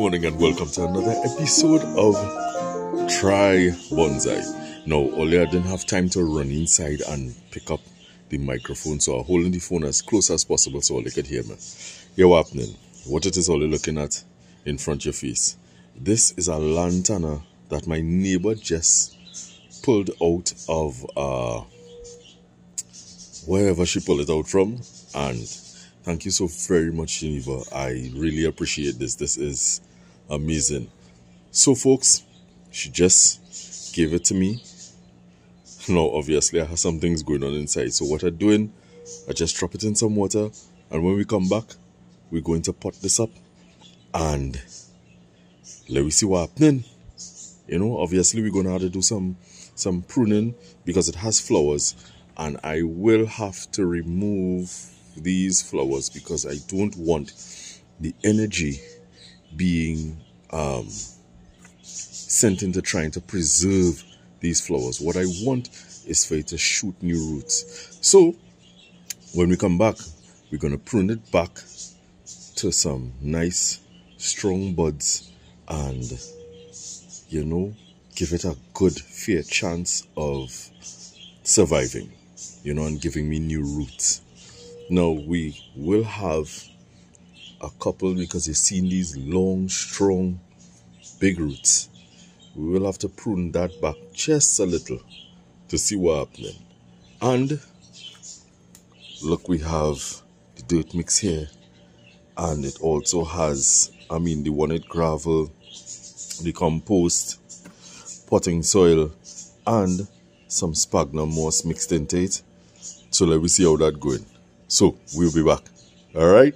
morning and welcome to another episode of Try Bonsai. Now, earlier I didn't have time to run inside and pick up the microphone, so I'm holding the phone as close as possible so they could hear me. Here what's happening. What it is all you're looking at in front of your face. This is a lantana that my neighbor just pulled out of wherever she pulled it out from, and thank you so very much, Geneva. I really appreciate this. This is amazing. So folks, she just gave it to me. Now obviously I have some things going on inside, so what I'm doing, I just drop it in some water, and when we come back we're going to pot this up and let me see what's happening. You know, obviously we're going to have to do some pruning because it has flowers, and I will have to remove these flowers because I don't want the energy being sent into trying to preserve these flowers. What I want is for it to shoot new roots. So when we come back, we're going to prune it back to some nice strong buds and, you know, give it a good fair chance of surviving, you know, and giving me new roots. Now we will have a couple, because you've seen these long, strong, big roots. We will have to prune that back just a little to see what's happening. And look, we have the dirt mix here, and it also has, the one-eighth gravel, the compost, potting soil, and some sphagnum moss mixed into it. So let me see how that's going. So we'll be back. Alright?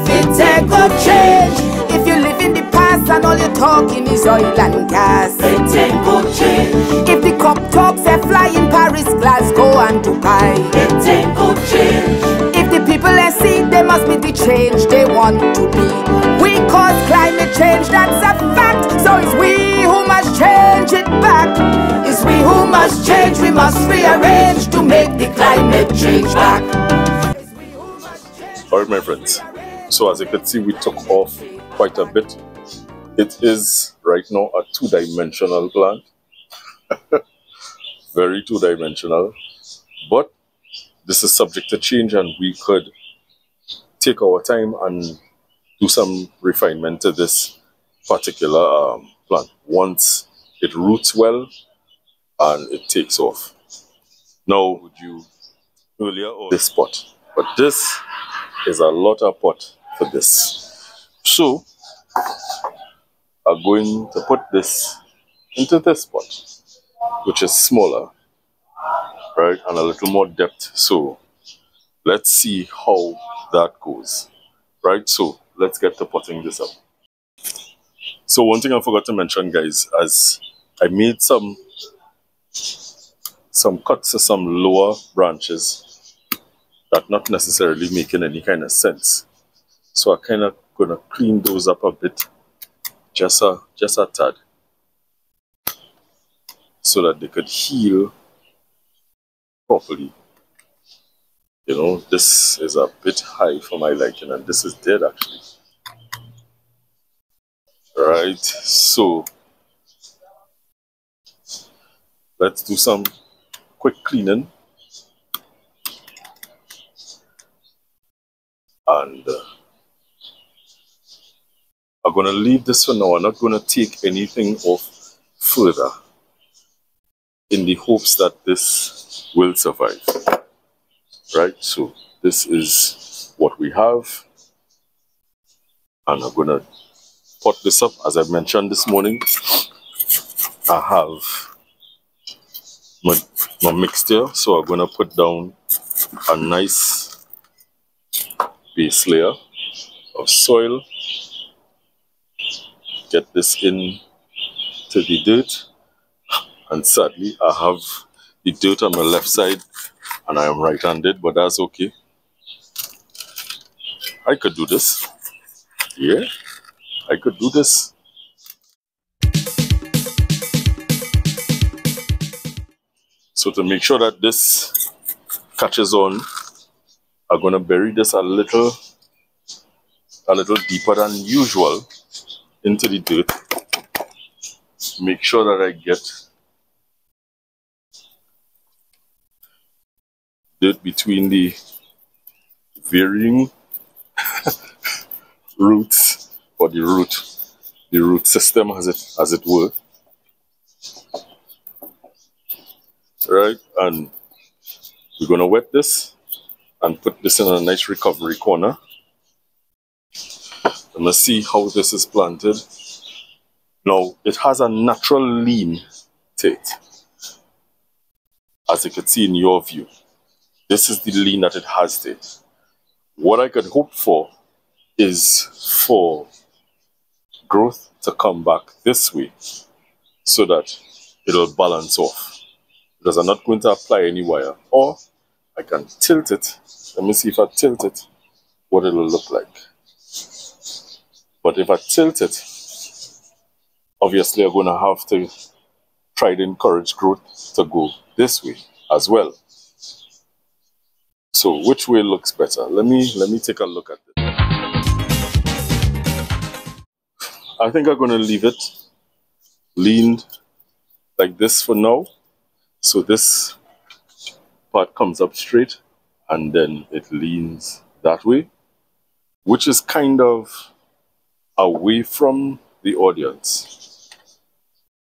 It's a good change. If you live in the past and all you're talking is oil and gas, it's a good change. If the cup talks they fly in Paris, Glasgow and Dubai, it's a good change. If the people they see, they must be the change they want to be. We cause climate change, that's a fact. So it's we who must change it back. It's we who must change, we must rearrange to make the climate change back. Alright my friends, so as you can see we took off quite a bit. It is right now a two-dimensional plant. Very two-dimensional, but this is subject to change and we could take our time and do some refinement to this particular plant once it roots well and it takes off. Now would you earlier or this pot, but this is a lot of pot for this. So I'm going to put this into this pot, which is smaller, right, and a little more depth. So let's see how that goes, right? So let's get to potting this up. So one thing I forgot to mention, guys, as I made some cuts to some lower branches that not necessarily making any kind of sense. So I kind of gonna clean those up a bit, just a tad, so that they could heal properly. You know, this is a bit high for my liking, and this is dead actually. Right, so let's do some quick cleaning. And I'm going to leave this for now. I'm not going to take anything off further in the hopes that this will survive. Right, so this is what we have. And I'm going to pot this up. As I mentioned this morning, I have my mixture. So I'm going to put down a nice base layer of soil, get this in to the dirt, and sadly I have the dirt on my left side and I am right-handed, but that's okay. I could do this. Yeah, I could do this. So to make sure that this catches on, I'm going to bury this a little a little deeper than usual into the dirt. Make sure that I get dirt between the varying roots, or the root system, as it were. Right, and we're gonna wet this and put this in a nice recovery corner. And let's see how this is planted. Now, it has a natural lean to it, as you can see in your view. This is the lean that it has to it. What I could hope for is for growth to come back this way so that it'll balance off. Because I'm not going to apply any wire. Or I can tilt it. Let me see if I tilt it, what it'll look like. But if I tilt it, obviously I'm going to have to try to encourage growth to go this way as well. So which way looks better? Let me take a look at it. I think I'm going to leave it leaned like this for now. So this part comes up straight and then it leans that way, which is kind of away from the audience.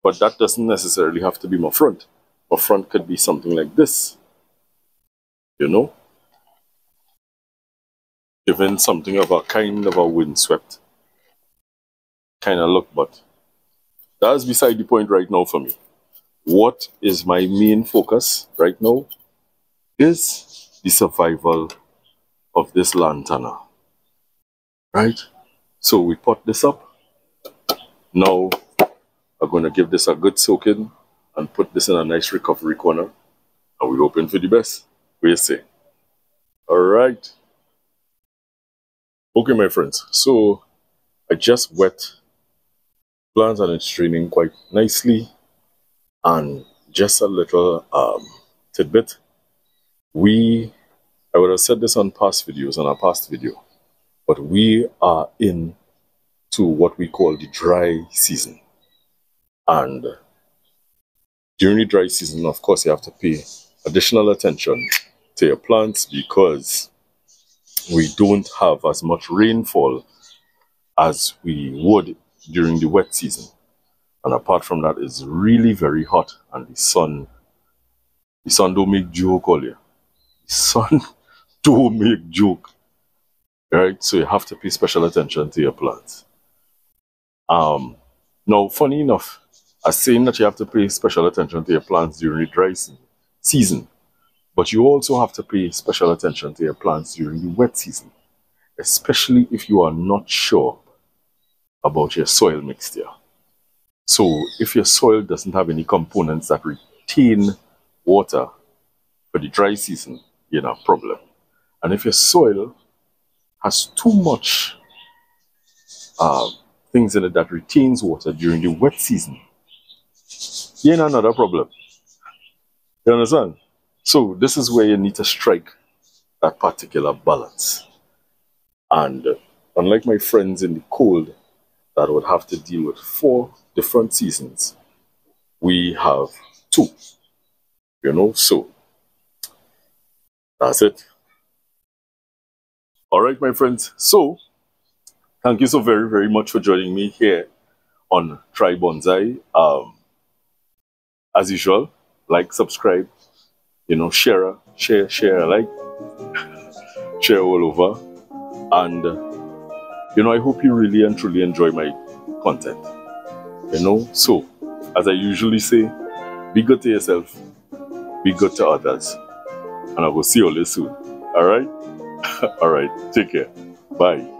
But that doesn't necessarily have to be my front. My front could be something like this, you know, giving something of a kind of a windswept kind of look. But that's beside the point right now for me. What is my main focus right now is the survival of this lantana, right? So we pot this up. Now I'm going to give this a good soaking and put this in a nice recovery corner, and we're hoping for the best. What do you say? All right. Okay, my friends. So I just wet plants and it's draining quite nicely. And just a little tidbit. I would have said this on past videos, on our past video, but we are in to what we call the dry season. And during the dry season, of course, you have to pay additional attention to your plants because we don't have as much rainfall as we would during the wet season. And apart from that, it's really very hot, and the sun don't make joke all year. The sun don't make joke, right? So you have to pay special attention to your plants. Now, funny enough, I'm saying that you have to pay special attention to your plants during the dry season, but you also have to pay special attention to your plants during the wet season, especially if you are not sure about your soil mixture. So if your soil doesn't have any components that retain water for the dry season, you have a problem. And if your soil has too much things in it that retains water during the wet season, you have another problem. You understand? So this is where you need to strike that particular balance. And unlike my friends in the cold that would have to deal with 4 different seasons, we have 2, you know. So that's it. All right, my friends. So thank you so very, very much for joining me here on Try Bonsai. As usual, like, subscribe, you know, share, like, share all over. And, you know, I hope you really and truly enjoy my content. You know, so as I usually say, be good to yourself, be good to others, and I will see you all soon. All right? All right. Take care. Bye.